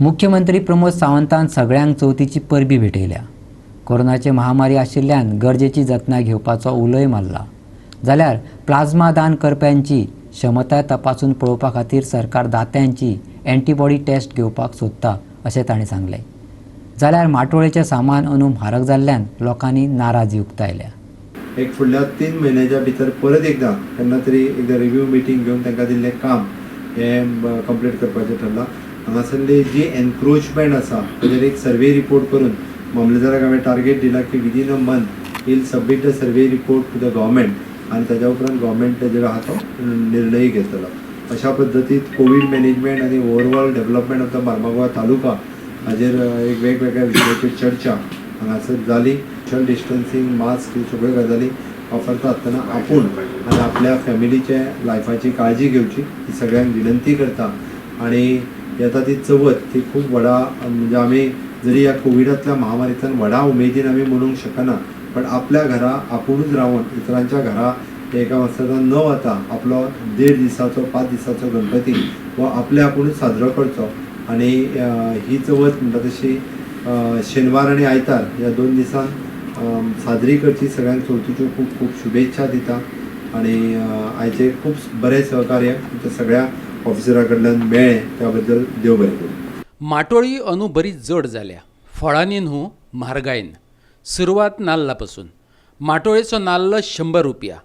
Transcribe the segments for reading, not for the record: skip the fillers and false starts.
मुख्यमंत्री प्रमोद सावंतान सगळ्यांक चवथीची परबी भेटयल्या। कोरोनाची महामारी आशिल्ल्यान गरजेची जतनाय घेवपाचो उलोय मारला। जाल्यार प्लाझ्मा दान करप्यांची क्षमताय तपासून पळोवपा खातीर सरकार दात्यांची एंटीबॉडी टेस्ट घेवपाक सोदता अशें ताणें सांगलें। जाल्यार माटोळेचें सामान अंदू म्हारग जाल्ल्यान लोकांनी नाराजी उक्तायल्या। एक फुडल्या 3 म्हयन्याच्या भितर परत एकदा केन्ना तरी एकदा रिव्ह्यू मिटींग घेवन तांकां दिल्लें काम हें कंप्लीट करपाचें ठरलां। हांगासरली जी एनक्रोचमेंट आसा ताचेर एक सर्वे रिपोर्ट करून मामलेदाराक हांवें टार्गेट दिला की within a month he'll submit the survey report to the government आनी ताच्या उपरांत गव्हर्मेंट ताजेर आहा तो निर्णय घेतलो। अशा पद्दतीन कोवीड मॅनेजमेंट आनी overall development of the Mormugao taluka हाजेर एक वेगवेगळ्या विशयाचेर चर्चा हांगासर जाली। सोशल डिस्टन्सिंग, मास्क ह्यो सगळ्यो गजाली वापरता आसतना आपूण आनी आपल्या फॅमिलीचे लायफाची काळजी घेवची ही सगळ्यांक विनंती करता। आनी येता ती चवथ ती खूब व्हडा म्हणजे आमी जरी ह्या कोविडांतल्या महामारींतल्यान व्हडा उमेदीन आमी म्हणूंक शकना, पण आपल्या घरा आपुणूच रावन इतरांच्या घरा एका वर्साचा न वता आपलो 1.5 दिसाचो 5 दिसाचो गणपती हो आपल्या आपुणूच साजरो करचो। आनी ही चवथ म्हणटा तशी शेनवार आनी आयतार ह्या 2 दिसान साजरी करची। सगळ्यांक चवथीच्यो खूब खूब शुभेच्छा दिता आनी आयचे खूब बरें सहकार्य तुमच्या सगळ्या ऑफिसरा कडल्यान मेळ्ळें त्या बद्दल देव बरें करूं। माटोळी अंदू बरी जड जाल्या, फळांनी न्हू म्हारगायेन। सुरवात नाल्ला पासून माटोळेचो नाल्ल 100 रुपया,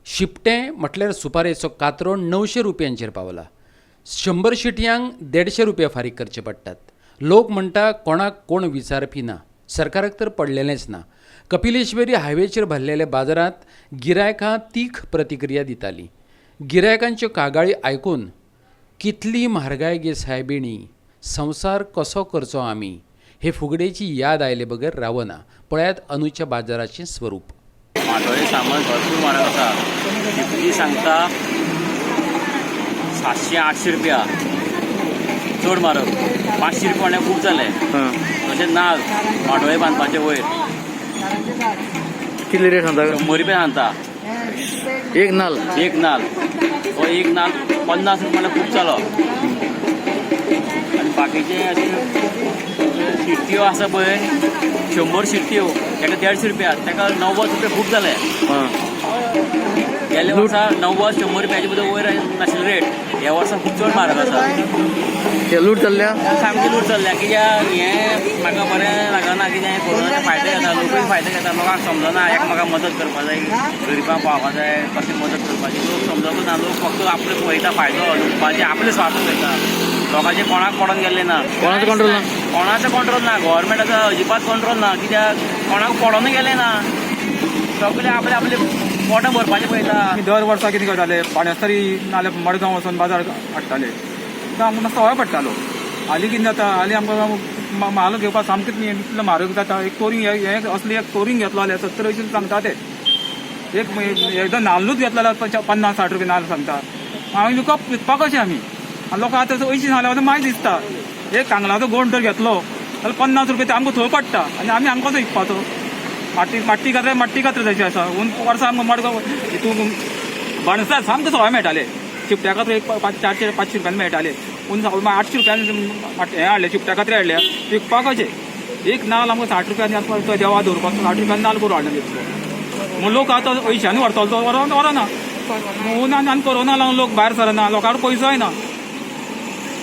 शिपटें म्हटल्यार सुपारेचो कातरो 900 रुपयांचेर पावला। 100 शिटयांक 150 रुपया फारीक करचे पडटात। लोक म्हणटा कोणाक कोण विचारपी ना, सरकाराक तर पडलेलेंच ना। कपिलेश्वरी हायवेचेर भरलेल्या बाजारांत गिरायकां तीख प्रतिक्रिया दितालीं। गिरायकांच्यो कागाळी आयकून कितली म्हारगाय गे सायबिणी, संवसार कसो करचो आमी, हे फुगडेची याद आयले बगर रावना। पळयात अंदूच्या बाजाराचें स्वरूप। माटोळे सामान भरपूर म्हारग आसा। शिपटी सांगता 700-800 रुपया, चड म्हारग। 500 रुपया म्हणल्यार खूब जाले। तशेंच नाल्ल माटोळे बांदपाचे वयर कितली रेट सांगता? 100 रुपया सांगता एक नाल्ल। एक नाल्ल हो एक नाल्ल 50 रुपया म्हणल्यार खूब जालो। आनी बाकीचे अशे शिट्ट्यो आसा पळय 100 शिट्ट्यो ताका 150 रुपया, ताका 90 रुपया खूब जाले। गेल्या वर्सा 90-100 रुपयाचे बद्दल वयर नाशिल्ली रेट, ह्या वर्सा खूब चड म्हारग आसा। लूट चल्ल्या सामकी लूट चल्ल्या। कित्याक हें म्हाका बरें लागना, कित्याक कोरोनाचे फायदे घेता, लोकूय फायदे घेता। लोकांक समजना एकमेकांक मदत करपा जाय, गरिबांक पावपा जाय, कशी मदत करपाची लोक समजतच ना। लोक फक्त आपले पळयता फायदो लुटपाचे, आपले स्वार्थ पळयता। लोकांचे कोणाक पडोन गेल्ले ना, कोणाचो कंट्रोल ना, कोणाचो कंट्रोल ना, गव्हर्मेंटाचो अजिबात कंट्रोल ना। कित्याक कोणाक पडोनूय गेले ना, सगळे आपले आपले पोटां भरपाचें पळयता। दर वर्सा कितें करताले, बाणस्तारी नाल्यार मडगांव वचून बाजार हाडटाले, तो आमकां सवाय पडटालो। हालीं कितें जाता, हालीं आमकां म्हाल घेवपाक सामकेंच इतलो म्हारग जाता। एक तोरींग हें असली एक तोरींग घेतलो जाल्यार 70-80 सांगता ते। एकदां नाल्लूच घेतलो जाल्यार 50-60 रुपया नाल्ल सांगता। हांवें विकपाक कशें आमी, लोकां आतां 80 सांगल्यार मागीर दिसता। एक कांगलाचो गोंड जर घेतलो जाल्यार 50 रुपया ते आमकां थंय पडटा आनी आमी हांगा कसो विकपाचो? माट्टी कात्र तशी आसा। वर्सा आमकां मडगांव हितून बाणस्तार सामकें सवाय मेळटाले। शिपट्या कात्र एक 400-500 रुपयान मेळटाले। 800 रुपयान हें हाडले, शिपट्या कात्रे हाडल्या, विकपाक कशें? एक नाल्ल आमकां 60 रुपयान देवा दवरपाक 60 रुपयान नाल्ल करून हाडले विकलो। म्हूण लोक आतां 80 व्हरतलो तो व्हरना। हुनान आनी कोरोना लागून लोक भायर सरना, लोकां कडेन पयसोय ना।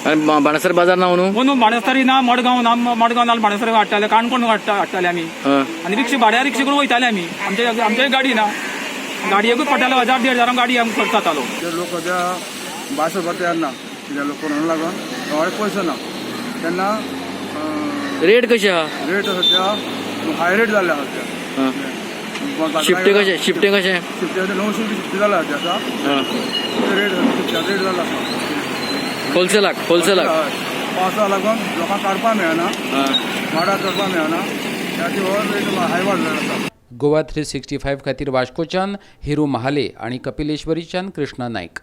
बाणस्तारी बाजार ना म्हणून बाणस्तारी ना, मडगांव नाल्ल बाणस्तारी हाडटाले, काणकोण हाडटाले आमी। आनी भाड्या रिक्षा करून वयताले आमी। आमच्या गाडी ना, गाडयेकूच पडटाले 1000-1500 गाडी आमकां खर्च जातालो। लोक सद्या भायर सरपाक तयार ना, कित्याक कोरोना लागून थोडे पयसो ना। तेन्ना रेट कशी आहा? रेट सद्या हाय रेट जाल्ल्या सद्या। शिफ्टे कशें? शिफ्टे 900 शिफ्टी जाला सद्या आसा। रेट शिफ्ट्याचो रेट जाला होलसेलाक पावसा लागून लोकांक काडपाक मेळना, माडार चडपाक मेळना, त्याची हो रेट हाय वाडलेलो आसा। गोवा 365 खातीर वास्कोच्यान हिरू महाले आनी कपिलेश्वरीच्यान कृष्णा नायक।